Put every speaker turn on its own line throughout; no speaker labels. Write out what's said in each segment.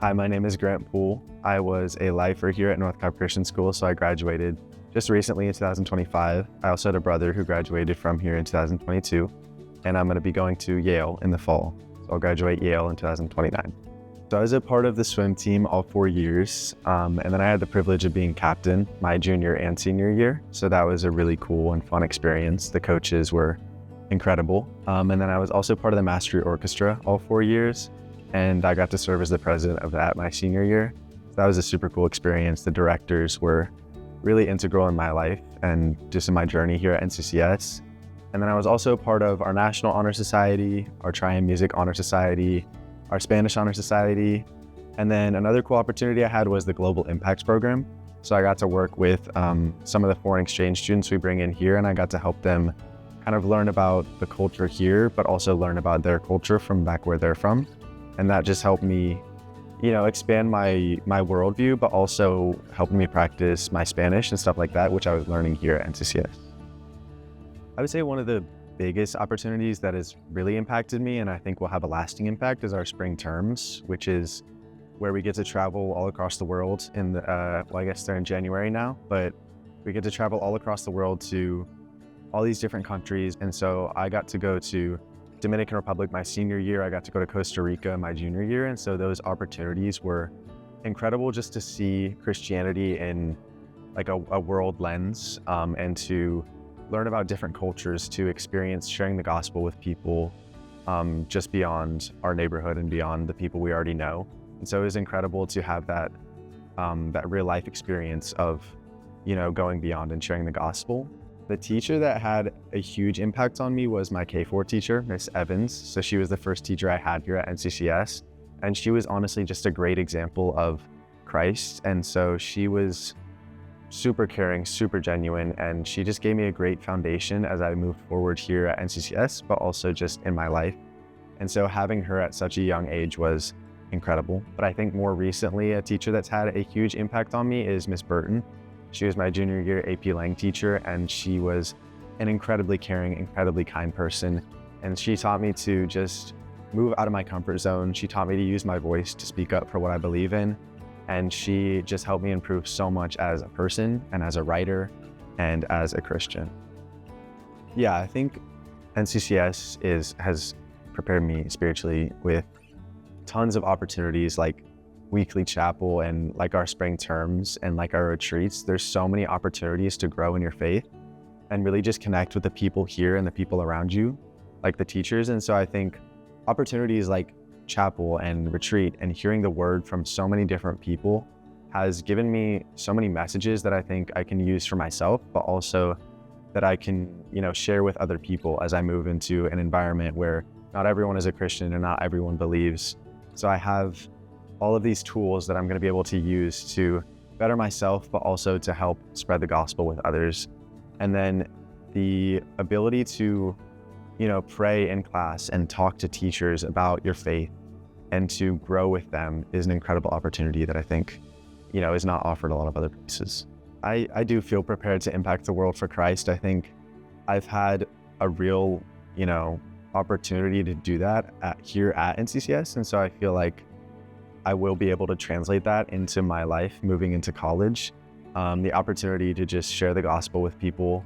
Hi, my name is Grant Poole. I was a lifer here at North Cobb Christian School, so I graduated just recently in 2025. I also had a brother who graduated from here in 2022, and I'm going to be going to Yale in the fall. So I'll graduate Yale in 2029. So I was a part of the swim team all 4 years, and then I had the privilege of being captain my junior and senior year. So that was a really cool and fun experience. The coaches were incredible. And then I was also part of the Mastery Orchestra all 4 years, and I got to serve as the president of that my senior year. So that was a super cool experience. The directors were really integral in my life and just in my journey here at NCCS. And then I was also part of our National Honor Society, our Triumph Music Honor Society, our Spanish Honor Society. And then another cool opportunity I had was the Global Impacts Program. So I got to work with some of the foreign exchange students we bring in here, and I got to help them kind of learn about the culture here, but also learn about their culture from back where they're from. And that just helped me, expand my worldview, but also helping me practice my Spanish and stuff like that, which I was learning here at NCCS. I would say one of the biggest opportunities that has really impacted me, and I think will have a lasting impact, is our spring terms, which is where we get to travel all across the world I guess they're in January now, but we get to travel all across the world to all these different countries. And so I got to go to Dominican Republic my senior year. I got to go to Costa Rica my junior year. And so those opportunities were incredible, just to see Christianity in like a world lens, and to learn about different cultures, to experience sharing the gospel with people just beyond our neighborhood and beyond the people we already know. And so it was incredible to have that real life experience of, going beyond and sharing the gospel. The teacher that had a huge impact on me was my K4 teacher, Miss Evans. So she was the first teacher I had here at NCCS. And she was honestly just a great example of Christ. And so she was super caring, super genuine, and she just gave me a great foundation as I moved forward here at NCCS, but also just in my life. And so having her at such a young age was incredible. But I think more recently, a teacher that's had a huge impact on me is Miss Burton. She was my junior year AP Lang teacher, and she was an incredibly caring, incredibly kind person. And she taught me to just move out of my comfort zone. She taught me to use my voice to speak up for what I believe in. And she just helped me improve so much as a person and as a writer and as a Christian. Yeah, I think NCCS has prepared me spiritually with tons of opportunities, like weekly chapel and like our spring terms and like our retreats. There's so many opportunities to grow in your faith and really just connect with the people here and the people around you, like the teachers. And so I think opportunities like chapel and retreat and hearing the word from so many different people has given me so many messages that I think I can use for myself, but also that I can, share with other people as I move into an environment where not everyone is a Christian and not everyone believes. So I have all of these tools that I'm going to be able to use to better myself, but also to help spread the gospel with others. And then the ability to, pray in class and talk to teachers about your faith and to grow with them is an incredible opportunity that I think, is not offered a lot of other places. I do feel prepared to impact the world for Christ. I think I've had a real, opportunity to do that here at NCCS. And so I feel like I will be able to translate that into my life moving into college. The opportunity to just share the gospel with people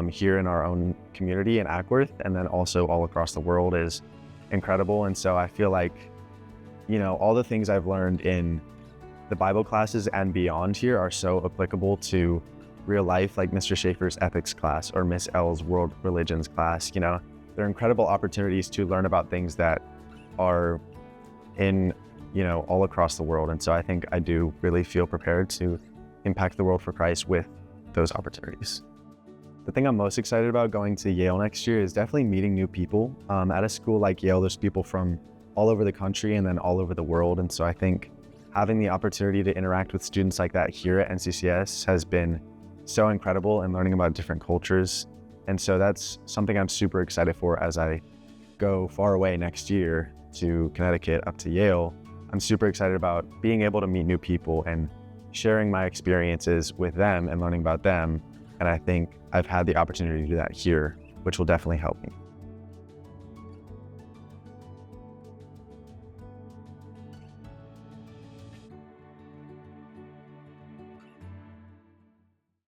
here in our own community in Ackworth, and then also all across the world, is incredible. And so I feel like, all the things I've learned in the Bible classes and beyond here are so applicable to real life, like Mr. Schaefer's ethics class or Miss L's world religions class. They're incredible opportunities to learn about things that are in, all across the world. And so I think I do really feel prepared to impact the world for Christ with those opportunities. The thing I'm most excited about going to Yale next year is definitely meeting new people. At a school like Yale, there's people from all over the country and then all over the world. And so I think having the opportunity to interact with students like that here at NCCS has been so incredible, and learning about different cultures. And so that's something I'm super excited for as I go far away next year to Connecticut up to Yale. I'm super excited about being able to meet new people and sharing my experiences with them and learning about them. And I think I've had the opportunity to do that here, which will definitely help me.